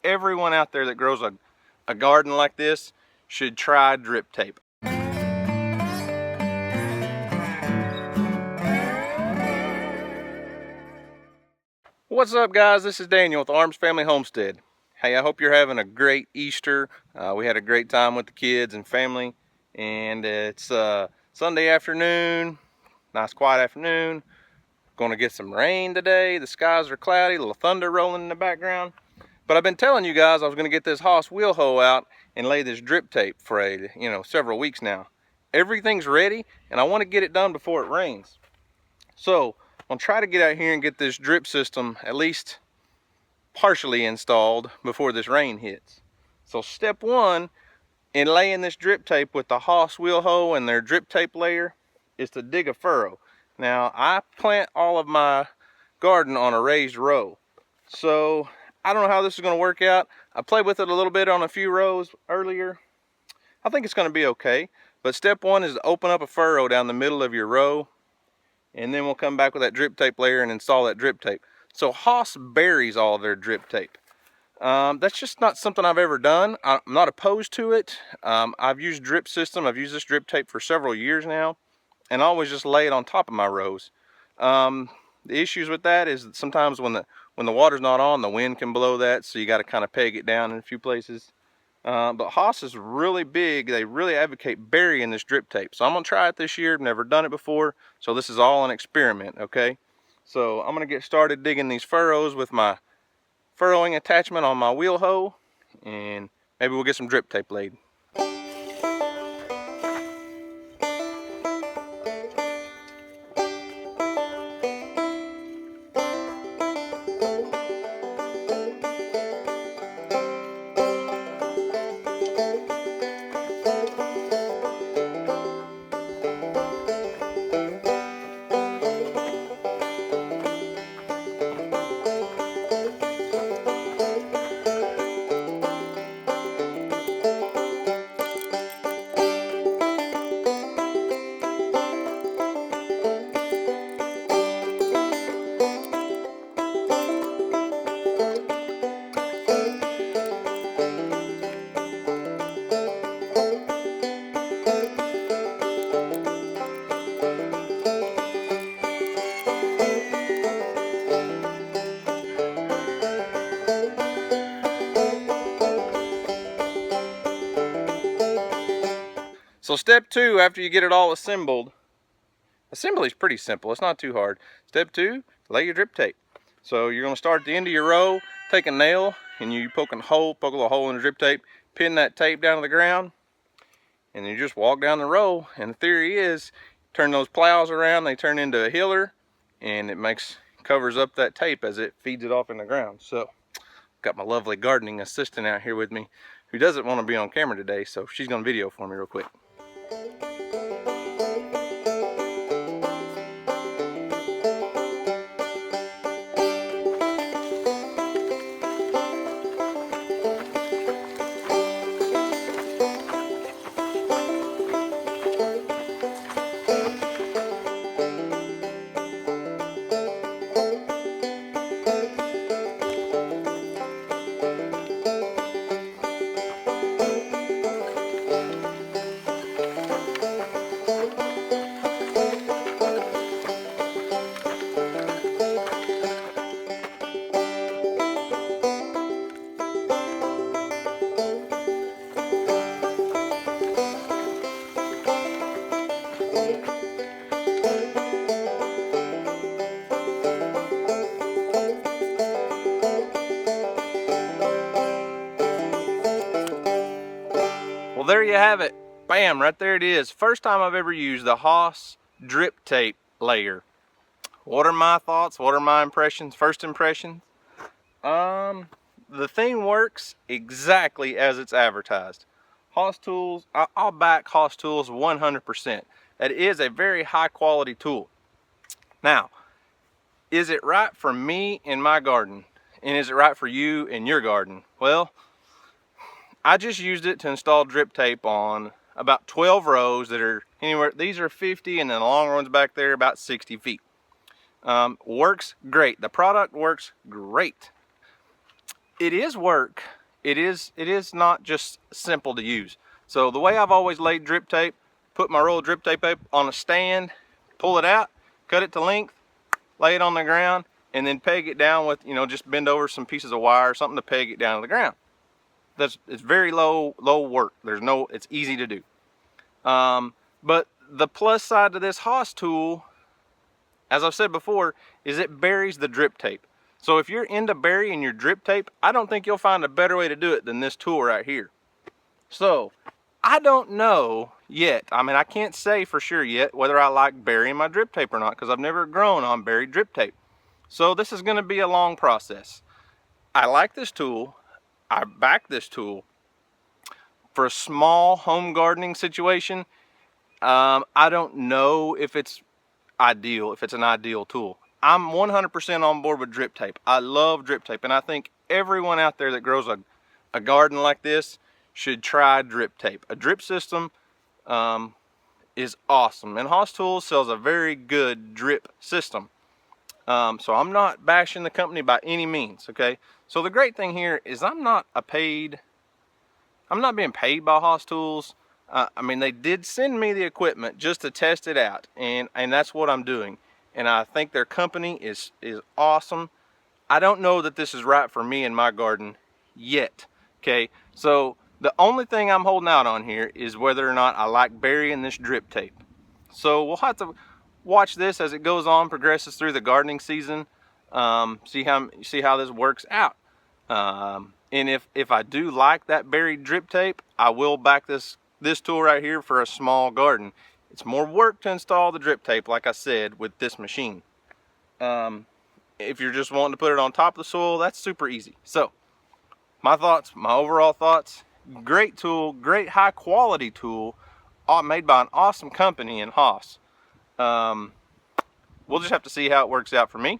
everyone out there that grows a garden like this should try drip tape. What's up, guys? This is Daniel with Arms Family Homestead. Hey, I hope you're having a great Easter. We had a great time with the kids and family, and it's Sunday afternoon, nice quiet afternoon. Going to get some rain today. The skies are cloudy, a little thunder rolling in the background. But I've been telling you guys I was going to get this HOSS wheel hoe out and lay this drip tape for several weeks now. Everything's ready, and I want to get it done before it rains. So I'm going to try to get out here and get this drip system at least partially installed before this rain hits. So step one in laying this drip tape with the HOSS wheel hoe and their drip tape layer is to dig a furrow. Now, I plant all of my garden on a raised row, so I don't know how this is going to work out. I played with it a little bit on a few rows earlier. I think it's going to be okay, but step one is to open up a furrow down the middle of your row, and then we'll come back with that drip tape layer and install that drip tape. So HOSS buries all of their drip tape. That's just not something I've ever done. I'm not opposed to it. I've used drip system. I've used this drip tape for several years now, and I always just lay it on top of my rows. The issues with that is that sometimes when the water's not on, the wind can blow that, so you got to kind of peg it down in a few places. But HOSS is really big. They really advocate burying this drip tape. So I'm going to try it this year. I've never done it before, so this is all an experiment, okay? So I'm going to get started digging these furrows with my furrowing attachment on my wheel hoe, and maybe we'll get some drip tape laid. So step two, after you get it all assembled, assembly is pretty simple, it's not too hard. Step two, lay your drip tape. So you're going to start at the end of your row, take a nail, and you poke a little hole in the drip tape, pin that tape down to the ground, and you just walk down the row. And the theory is, turn those plows around, they turn into a hiller, and it covers up that tape as it feeds it off in the ground. So got my lovely gardening assistant out here with me, who doesn't want to be on camera today, so she's going to video for me real quick. Well, there you have it. Bam, right there it is. First time I've ever used the HOSS drip tape layer. What are my thoughts? What are my impressions? First impressions? The thing works exactly as it's advertised. HOSS tools, I'll back HOSS tools 100%. That is a very high quality tool. Now, is it right for me in my garden? And is it right for you in your garden? Well, I just used it to install drip tape on about 12 rows that are anywhere, these are 50, and then the long ones back there about 60 feet. Works great. The product works great. it is work. It is not just simple to use. So the way I've always laid drip tape, put my roll of drip tape on a stand, pull it out, cut it to length, lay it on the ground, and then peg it down with, just bend over some pieces of wire or something to peg it down to the ground. It's very low work. It's easy to do. But the plus side to this HOSS tool, as I've said before, is it buries the drip tape. So if you're into burying your drip tape, I don't think you'll find a better way to do it than this tool right here. So I don't know yet. I mean, I can't say for sure yet whether I like burying my drip tape or not, because I've never grown on buried drip tape. So this is going to be a long process. I like this tool. I back this tool. For a small home gardening situation, I don't know if it's ideal, if it's an ideal tool. I'm 100% on board with drip tape. I love drip tape, and I think everyone out there that grows a garden like this should try drip tape. A drip system is awesome, and HOSS Tools sells a very good drip system. So I'm not bashing the company by any means, okay? So the great thing here is I'm not being paid by HOSS Tools. I mean, they did send me the equipment just to test it out, and that's what I'm doing. And I think their company is awesome. I don't know that this is right for me in my garden yet, okay? So the only thing I'm holding out on here is whether or not I like burying this drip tape. So we'll have to watch this as it goes on, progresses through the gardening season, see how this works out. And if I do like that buried drip tape, I will back this tool right here for a small garden. It's more work to install the drip tape, like I said, with this machine. If you're just wanting to put it on top of the soil, that's super easy. So my overall thoughts, great tool, great high quality tool, all made by an awesome company in HOSS. We'll just have to see how it works out for me.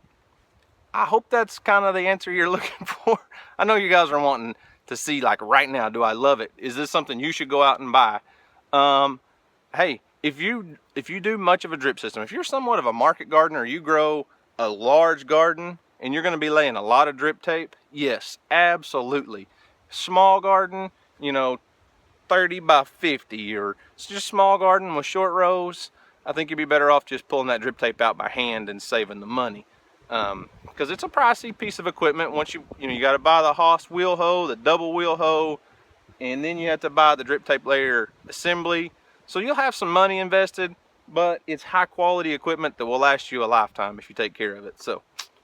I hope that's kind of the answer you're looking for. I know you guys are wanting to see, like, right now, do I love it? Is this something you should go out and buy? Hey, if you do much of a drip system, if you're somewhat of a market gardener, you grow a large garden and you're going to be laying a lot of drip tape, yes, absolutely. Small garden, 30 by 50, or it's just small garden with short rows, I think you'd be better off just pulling that drip tape out by hand and saving the money. Because it's a pricey piece of equipment. Once you got to buy the HOSS wheel hoe, the double wheel hoe, and then you have to buy the drip tape layer assembly. So you'll have some money invested, but it's high quality equipment that will last you a lifetime if you take care of it. So,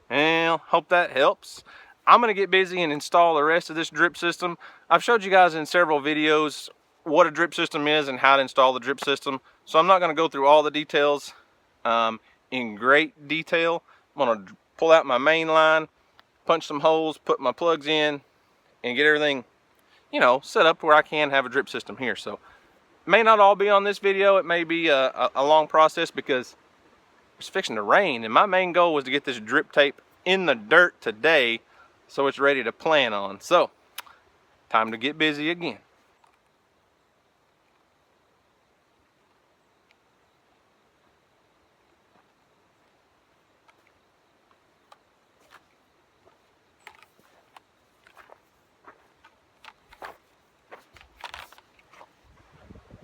well, hope that helps. I'm going to get busy and install the rest of this drip system. I've showed you guys in several videos what a drip system is and how to install the drip system. So I'm not going to go through all the details in great detail. I'm going to pull out my main line, punch some holes, put my plugs in, and get everything, set up where I can have a drip system here. So it may not all be on this video. It may be a long process because it's fixing to rain, and my main goal was to get this drip tape in the dirt today so it's ready to plant on. So time to get busy again.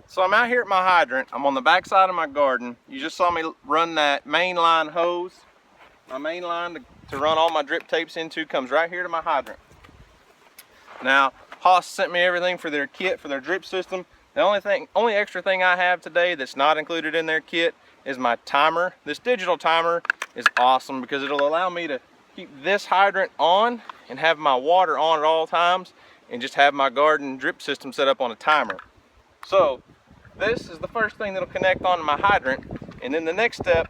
So I'm out here at my hydrant. I'm on the back side of my garden. You just saw me run that main line hose. My main line to run all my drip tapes into comes right here to my hydrant. Now, HOSS sent me everything for their kit for their drip system. The only extra thing I have today that's not included in their kit is my timer. This digital timer is awesome because it'll allow me to keep this hydrant on and have my water on at all times and just have my garden drip system set up on a timer. So this is the first thing that'll connect onto my hydrant, and then the next step,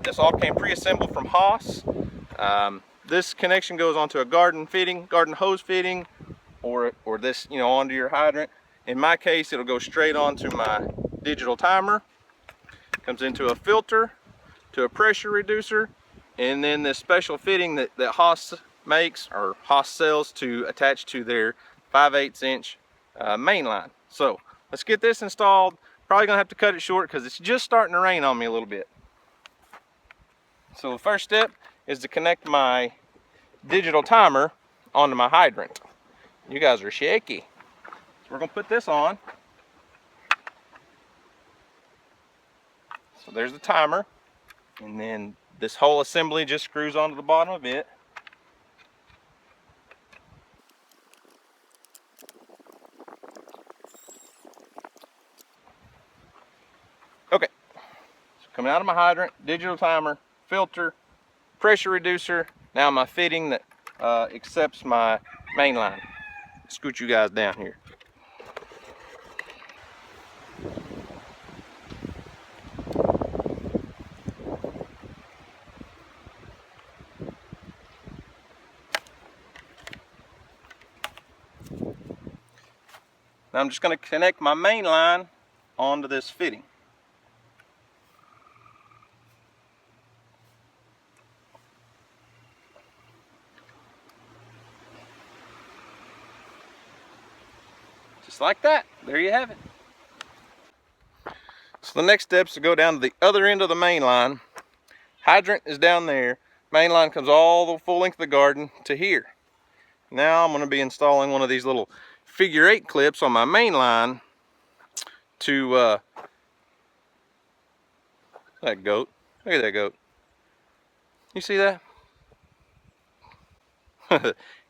this all came pre-assembled from HOSS. This connection goes onto a garden hose fitting, or this, onto your hydrant. In my case, it'll go straight onto my digital timer. Comes into a filter, to a pressure reducer, and then this special fitting that HOSS makes, or HOSS sells, to attach to their 5/8 inch main line. So let's get this installed. Probably gonna have to cut it short because it's just starting to rain on me a little bit. So the first step is to connect my digital timer onto my hydrant. You guys are shaky. So we're gonna put this on. So there's the timer, and then this whole assembly just screws onto the bottom of it. Okay, so coming out of my hydrant, digital timer, filter, pressure reducer. Now my fitting that accepts my main line. Scoot you guys down here. Now I'm just going to connect my main line onto this fitting. Just like that. There you have it. So the next step is to go down to the other end of the main line. Hydrant is down there. Main line comes all the full length of the garden to here. Now I'm going to be installing one of these little figure 8 clips on my main line to that goat. Look at that goat. You see that?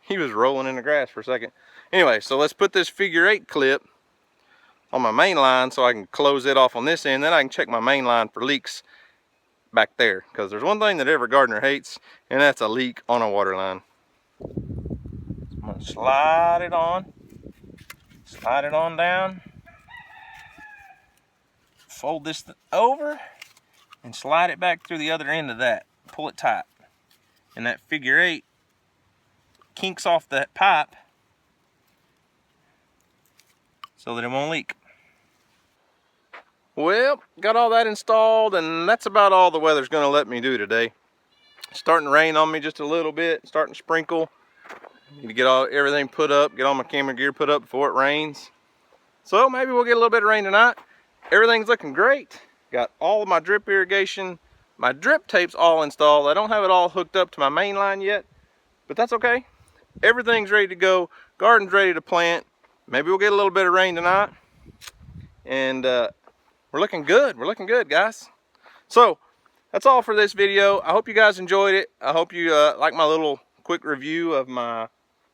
He was rolling in the grass for a second. Anyway, so let's put this figure 8 clip on my main line so I can close it off on this end. Then I can check my main line for leaks back there, because there's one thing that every gardener hates, and that's a leak on a water line. I'm going to slide it on down, fold this over, and slide it back through the other end of that. Pull it tight, and that figure 8 kinks off that pipe so that it won't leak. Well, got all that installed, and that's about all the weather's going to let me do today. It's starting to rain on me just a little bit, starting to sprinkle. Need to get everything put up, get all my camera gear put up before it rains. So maybe we'll get a little bit of rain tonight. Everything's looking great. Got all of my drip irrigation. My drip tape's all installed. I don't have it all hooked up to my main line yet, but that's okay. Everything's ready to go. Garden's ready to plant. Maybe we'll get a little bit of rain tonight. And we're looking good. We're looking good, guys. So that's all for this video. I hope you guys enjoyed it. I hope you like my little quick review of my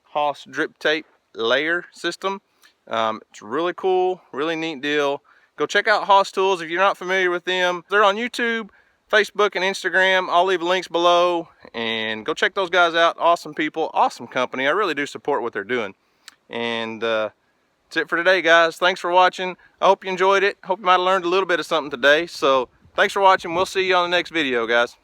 HOSS drip tape layer system. It's really cool, really neat deal. Go check out HOSS Tools if you're not familiar with them. They're on YouTube, Facebook, and Instagram. I'll leave links below, and go check those guys out. Awesome people, awesome company. I really do support what they're doing. And that's it for today, guys. Thanks for watching. I hope you enjoyed it. Hope you might have learned a little bit of something today. So thanks for watching. We'll see you on the next video, guys.